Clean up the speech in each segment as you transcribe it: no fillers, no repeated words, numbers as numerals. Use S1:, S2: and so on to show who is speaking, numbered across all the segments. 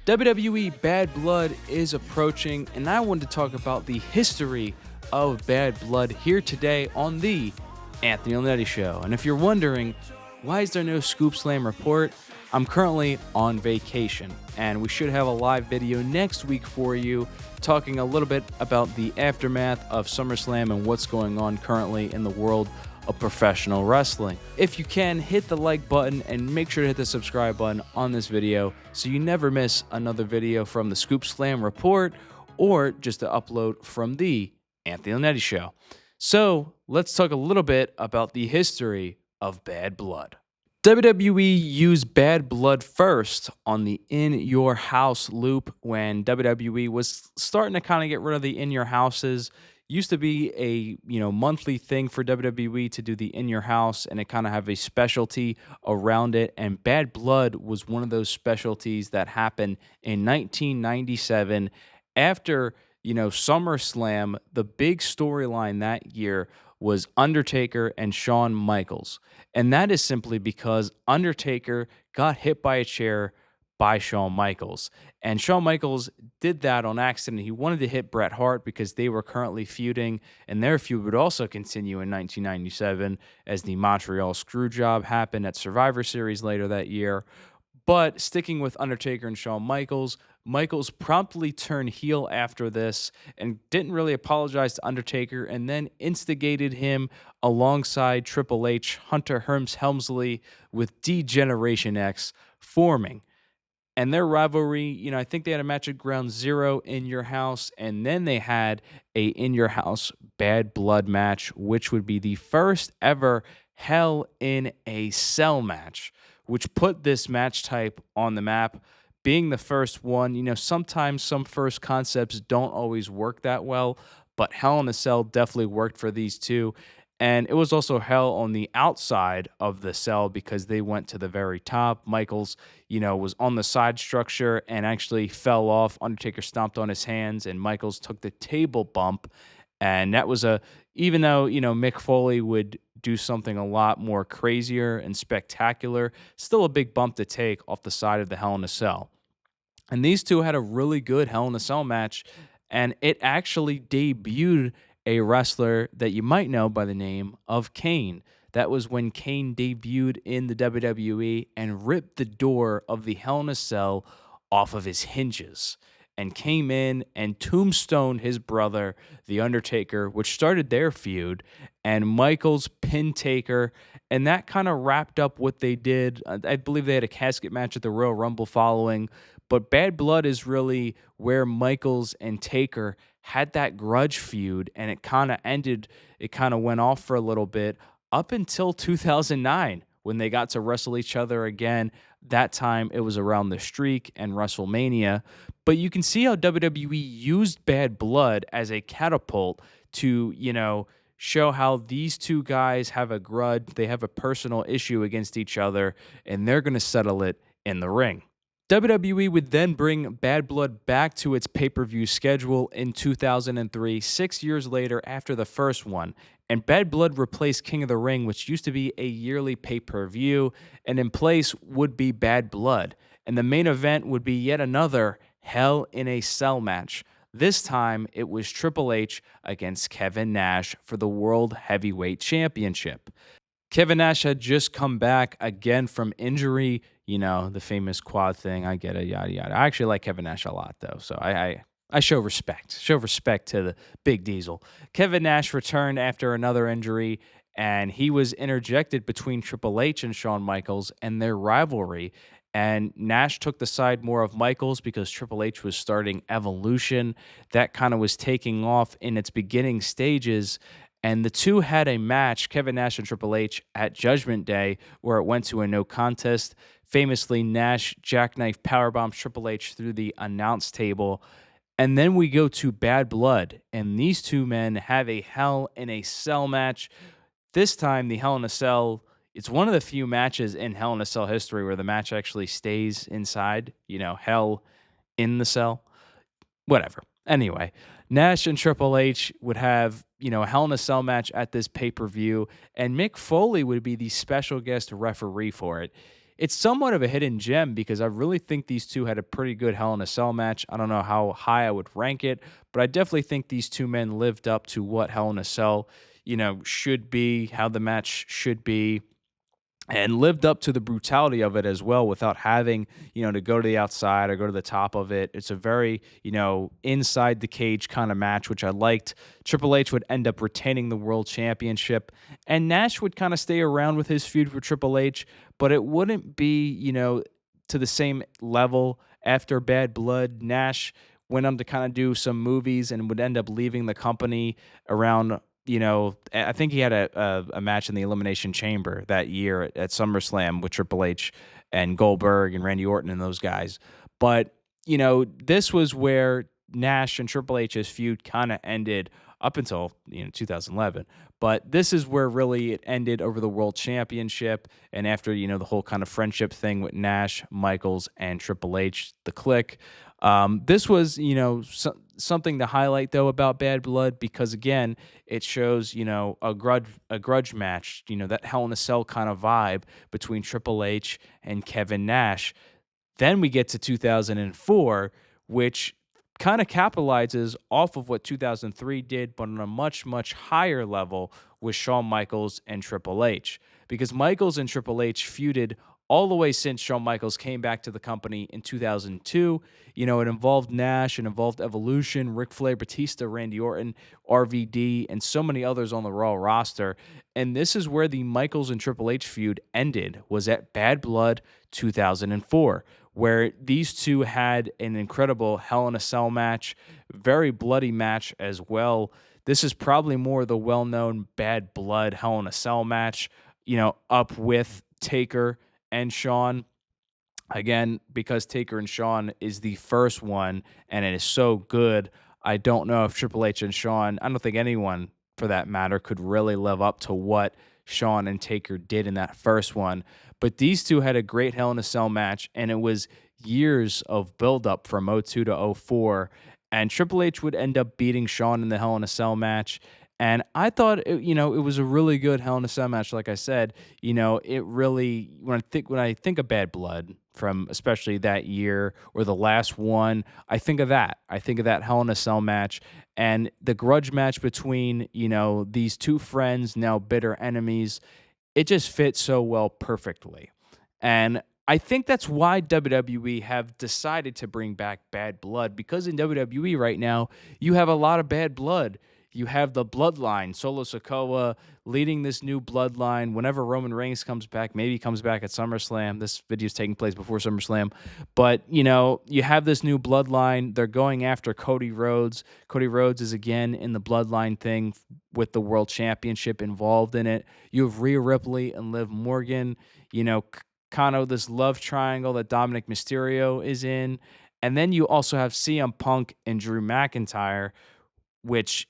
S1: WWE Bad Blood is approaching, and I wanted to talk about the history of Bad Blood here today on the Anthony Leonetti Show. And if you're wondering, why is there no Scoop Slam report? I'm currently on vacation, and we should have a live video next week for you talking a little bit about the aftermath of SummerSlam and what's going on currently in the world of professional wrestling. If you can, hit the like button and make sure to hit the subscribe button on this video so you never miss another video from the Scoop Slam report or just an upload from the Anthony Leonetti Show. So let's talk a little bit about the history of Bad Blood. WWE used Bad Blood first on the In Your House loop when WWE was starting to kind of get rid of the In Your Houses. Used to be a monthly thing for WWE to do the In Your House, and it kind of have a specialty around it. And Bad Blood was one of those specialties that happened in 1997 after SummerSlam. The big storyline that year was Undertaker and Shawn Michaels, and that is simply because Undertaker got hit by a chair by Shawn Michaels. And Shawn Michaels did that on accident. He wanted to hit Bret Hart because they were currently feuding, and their feud would also continue in 1997 as the Montreal Screwjob happened at Survivor Series later that year. But sticking with Undertaker and Shawn Michaels, Michaels promptly turned heel after this and didn't really apologize to Undertaker, and then instigated him alongside Triple H, Hunter Hearst Helmsley, with D-Generation X forming. And their rivalry, I think they had a match at Ground Zero in Your House, and then they had a In Your House Bad Blood match, which would be the first ever Hell in a Cell match, which put this match type on the map, being the first one. Sometimes some first concepts don't always work that well, but Hell in a Cell definitely worked for these two. And it was also hell on the outside of the cell because they went to the very top. Michaels, was on the side structure and actually fell off. Undertaker stomped on his hands, and Michaels took the table bump. And that was even though, Mick Foley would do something a lot more crazier and spectacular, still a big bump to take off the side of the Hell in a Cell. And these two had a really good Hell in a Cell match, and it actually debuted a wrestler that you might know by the name of Kane. That was when Kane debuted in the WWE and ripped the door of the Hell in a Cell off of his hinges and came in and tombstoned his brother, The Undertaker, which started their feud, and Michaels pinned Taker, and that kind of wrapped up what they did. I believe they had a casket match at the Royal Rumble following, but Bad Blood is really where Michaels and Taker had that grudge feud, and it kind of ended, it kind of went off for a little bit up until 2009 when they got to wrestle each other again. That time it was around the Streak and WrestleMania. But you can see how WWE used Bad Blood as a catapult to, show how these two guys have a grudge, they have a personal issue against each other, and they're going to settle it in the ring. WWE would then bring Bad Blood back to its pay-per-view schedule in 2003, 6 years later after the first one, and Bad Blood replaced King of the Ring, which used to be a yearly pay-per-view, and in place would be Bad Blood, and the main event would be yet another Hell in a Cell match. This time, it was Triple H against Kevin Nash for the World Heavyweight Championship. Kevin Nash had just come back again from injury, the famous quad thing. I get it, yada, yada. I actually like Kevin Nash a lot, though, so I show respect. Show respect to the Big Diesel. Kevin Nash returned after another injury, and he was interjected between Triple H and Shawn Michaels and their rivalry. And Nash took the side more of Michaels because Triple H was starting Evolution. That kind of was taking off in its beginning stages. And the two had a match, Kevin Nash and Triple H, at Judgment Day, where it went to a no contest. Famously, Nash jackknife powerbombs Triple H through the announce table. And then we go to Bad Blood, and these two men have a Hell in a Cell match. This time, the Hell in a Cell, it's one of the few matches in Hell in a Cell history where the match actually stays inside, Hell in the Cell. Whatever. Anyway, Nash and Triple H would have, a Hell in a Cell match at this pay-per-view, and Mick Foley would be the special guest referee for it. it's somewhat of a hidden gem because I really think these two had a pretty good Hell in a Cell match. I don't know how high I would rank it, but I definitely think these two men lived up to what Hell in a Cell, should be, how the match should be, and lived up to the brutality of it as well without having, to go to the outside or go to the top of it. It's a very, inside the cage kind of match, which I liked. Triple H would end up retaining the world championship, and Nash would kind of stay around with his feud with Triple H, but it wouldn't be, to the same level after Bad Blood. Nash went on to kind of do some movies and would end up leaving the company around, I think he had a match in the Elimination Chamber that year at SummerSlam with Triple H and Goldberg and Randy Orton and those guys. But, this was where Nash and Triple H's feud kind of ended up until, 2011. But this is where really it ended over the World Championship. And after, the whole kind of friendship thing with Nash, Michaels, and Triple H, the Click. This was, something to highlight though about Bad Blood because again, it shows, a grudge match, that Hell in a Cell kind of vibe between Triple H and Kevin Nash. Then we get to 2004, which kind of capitalizes off of what 2003 did, but on a much, much higher level with Shawn Michaels and Triple H. Because Michaels and Triple H feuded all the way since Shawn Michaels came back to the company in 2002. It involved Nash, it involved Evolution, Ric Flair, Batista, Randy Orton, RVD, and so many others on the Raw roster. And this is where the Michaels and Triple H feud ended, was at Bad Blood 2004, where these two had an incredible Hell in a Cell match, very bloody match as well. This is probably more the well-known Bad Blood Hell in a Cell match, up with Taker and Shawn. Again, because Taker and Shawn is the first one and it is so good, I don't know if Triple H and Shawn, I don't think anyone for that matter could really live up to what Shawn and Taker did in that first one. But these two had a great Hell in a Cell match, and it was years of buildup from '02 to '04. And Triple H would end up beating Shawn in the Hell in a Cell match. And I thought, it was a really good Hell in a Cell match. Like I said, it really, when I think of Bad Blood from especially that year or the last one, I think of that. I think of that Hell in a Cell match and the grudge match between, these two friends, now bitter enemies. It just fits so well perfectly. And I think that's why WWE have decided to bring back Bad Blood, because in WWE right now, you have a lot of bad blood. You have the bloodline, Solo Sikoa leading this new bloodline. Whenever Roman Reigns comes back, maybe he comes back at SummerSlam. This video is taking place before SummerSlam. But, you have this new bloodline. They're going after Cody Rhodes. Cody Rhodes is again in the bloodline thing with the World Championship involved in it. You have Rhea Ripley and Liv Morgan, kind of this love triangle that Dominic Mysterio is in. And then you also have CM Punk and Drew McIntyre, which,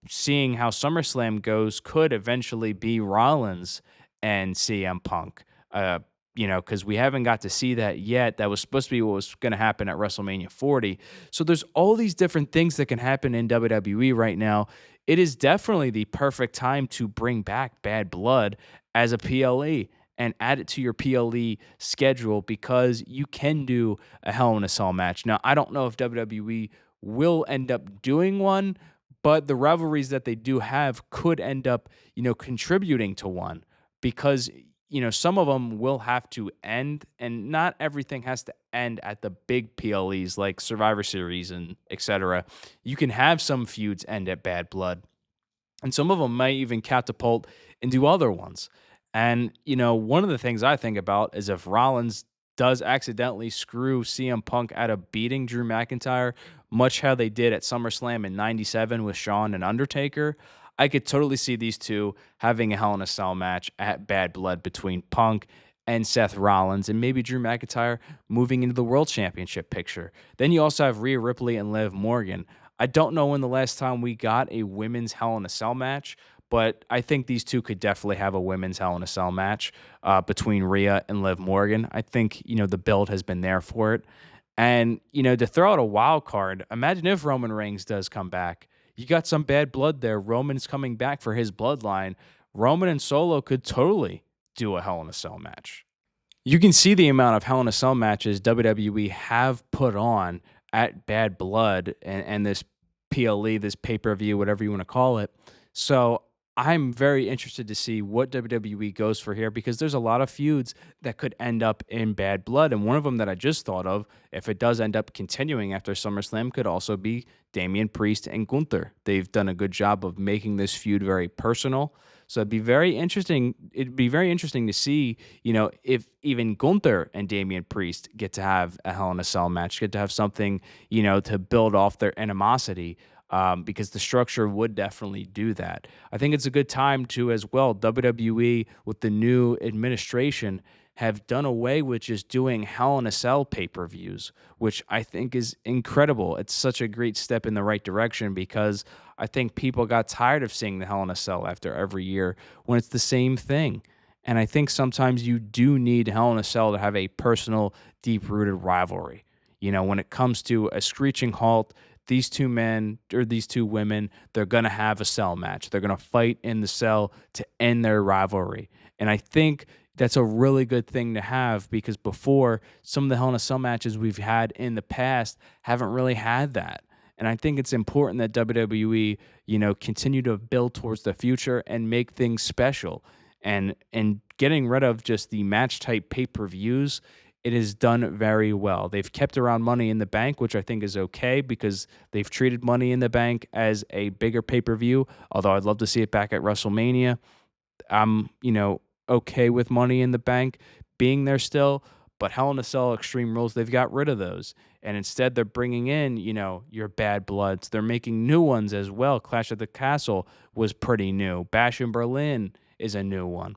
S1: seeing how SummerSlam goes, could eventually be Rollins and CM Punk, because we haven't got to see that yet. That was supposed to be what was going to happen at WrestleMania 40. So there's all these different things that can happen in WWE right now. It is definitely the perfect time to bring back Bad Blood as a PLE and add it to your PLE schedule, because you can do a Hell in a Cell match. Now, I don't know if WWE will end up doing one, but the rivalries that they do have could end up, contributing to one, because, some of them will have to end, and not everything has to end at the big PLEs like Survivor Series and etc. You can have some feuds end at Bad Blood, and some of them might even catapult into other ones. And, one of the things I think about is if Rollins does accidentally screw CM Punk out of beating Drew McIntyre, much how they did at SummerSlam in '97 with Shawn and Undertaker, I could totally see these two having a Hell in a Cell match at Bad Blood between Punk and Seth Rollins, and maybe Drew McIntyre moving into the World Championship picture. Then you also have Rhea Ripley and Liv Morgan. I don't know when the last time we got a women's Hell in a Cell match, but I think these two could definitely have a women's Hell in a Cell match between Rhea and Liv Morgan. I think, the build has been there for it. And, to throw out a wild card, imagine if Roman Reigns does come back. You got some bad blood there. Roman's coming back for his bloodline. Roman and Solo could totally do a Hell in a Cell match. You can see the amount of Hell in a Cell matches WWE have put on at Bad Blood and this PLE, this pay per view, whatever you want to call it. So I'm very interested to see what WWE goes for here because there's a lot of feuds that could end up in Bad Blood. And one of them that I just thought of, if it does end up continuing after SummerSlam, could also be Damian Priest and Gunther. They've done a good job of making this feud very personal. So it'd be very interesting. It'd be very interesting to see, if even Gunther and Damian Priest get to have a Hell in a Cell match, get to have something, to build off their animosity. Because the structure would definitely do that. I think it's a good time to, as well, WWE with the new administration have done away with just doing Hell in a Cell pay-per-views, which I think is incredible. It's such a great step in the right direction because I think people got tired of seeing the Hell in a Cell after every year when it's the same thing. And I think sometimes you do need Hell in a Cell to have a personal, deep-rooted rivalry. When it comes to a screeching halt, these two men or these two women, they're going to have a cell match. They're going to fight in the cell to end their rivalry. And I think that's a really good thing to have because before, some of the Hell in a Cell matches we've had in the past haven't really had that. And I think it's important that WWE, continue to build towards the future and make things special. And getting rid of just the match type pay-per-views, it is done very well. They've kept around Money in the Bank, which I think is okay because they've treated Money in the Bank as a bigger pay-per-view, although I'd love to see it back at WrestleMania. I'm, okay with Money in the Bank being there still, but Hell in a Cell Extreme Rules, they've got rid of those. And instead they're bringing in, your Bad Bloods. They're making new ones as well. Clash at the Castle was pretty new. Bash in Berlin is a new one.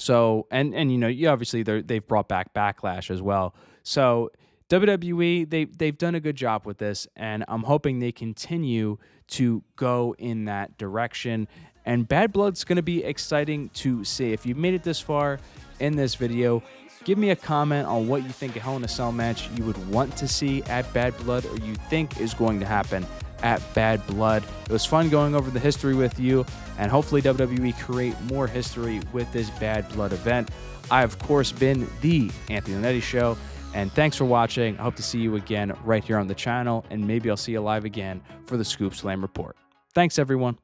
S1: So and you obviously they've brought back Backlash as well. So WWE they've done a good job with this, and I'm hoping they continue to go in that direction. And Bad Blood's going to be exciting to see. If you've made it this far in this video, give me a comment on what you think a Hell in a Cell match you would want to see at Bad Blood or you think is going to happen at Bad Blood. It was fun going over the history with you, and hopefully WWE create more history with this Bad Blood event. I, of course, been the Anthony Leonetti Show, and thanks for watching. I hope to see you again right here on the channel, and maybe I'll see you live again for the Scoop Slam Report. Thanks, everyone.